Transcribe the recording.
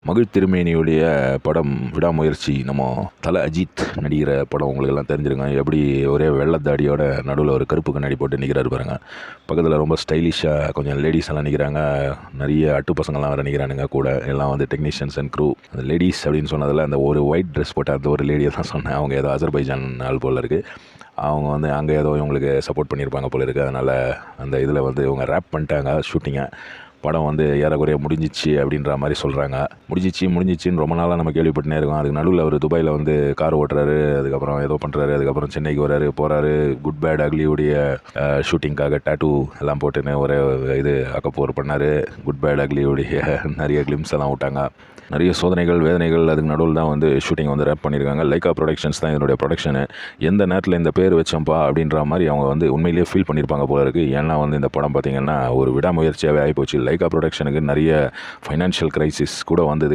மகிழ் திருமேனியுடைய படம் விடாமுயற்சி. நம்ம தல அஜித் நடிக்கிற படம் உங்களுக்கெல்லாம் தெரிஞ்சிருங்க. எப்படி ஒரே வெள்ளத்தாடியோட நடுவில் ஒரு கருப்பு கண்ணாடி போட்டு நிற்கிறாரு பாருங்க. பக்கத்தில் ரொம்ப ஸ்டைலிஷாக கொஞ்சம் லேடிஸ் எல்லாம் நிற்கிறாங்க. நிறைய அட்டு பசங்கள்லாம் வர நிற்கிறானுங்க கூட. எல்லாம் வந்து டெக்னீஷியன்ஸ் அண்ட் க்ரூ. அந்த லேடிஸ் அப்படின்னு சொன்னதில் அந்த ஒரு ஒயிட் ட்ரெஸ் போட்ட அந்த ஒரு லேடியை தான் சொன்னேன். அவங்க ஏதோ அசர்பைஜான் ஆள் போல் இருக்குது. அவங்க வந்து அங்கே ஏதோ இவங்களுக்கு சப்போர்ட் பண்ணியிருப்பாங்க போல இருக்குது. அதனால் அந்த இதில் வந்து இவங்க ரேப் பண்ணிட்டாங்க ஷூட்டிங்கை. படம் வந்து ஏறக்குறைய முடிஞ்சிச்சு அப்படின்ற மாதிரி சொல்கிறாங்க. முடிஞ்சிச்சின்னு ரொம்ப நாளாக நம்ம கேள்விப்பட்டுனே இருக்கோம். அதுக்கு நடுவில் அவர் துபாயில் வந்து கார் ஓட்டுறாரு, அதுக்கப்புறம் ஏதோ பண்ணுறாரு, அதுக்கப்புறம் சென்னைக்கு வராரு போகிறாரு. குட் பேட் அக்லியுடைய ஷூட்டிங்காக டேட்டூ எல்லாம் போட்டுன்னு ஒரு இது அக்கப்போர் பண்ணார். குட் பேட் அக்லியுடைய நிறைய கிளிம்ஸ் எல்லாம் விட்டாங்க. நிறைய சோதனைகள் வேதனைகள் அதுக்கு நடுவில் தான் வந்து ஷூட்டிங் வந்து ரேப் பண்ணியிருக்காங்க. லைக்கா ப்ரொடக்ஷன்ஸ் தான் இதனுடைய ப்ரொடக்ஷனு. எந்த நேரத்தில் இந்த பேர் வச்சோம்ப்பா அப்படின்ற மாதிரி அவங்க வந்து உண்மையிலேயே ஃபீல் பண்ணியிருப்பாங்க போல இருக்குது. ஏன்னா வந்து இந்த படம் பார்த்திங்கன்னா ஒரு விடாமுயற்சியாகவே ஆகிப்போச்சு. லைக்கா ப்ரொடக்ஷனுக்கு நிறைய ஃபைனான்ஷியல் க்ரைசிஸ் கூட வந்தது.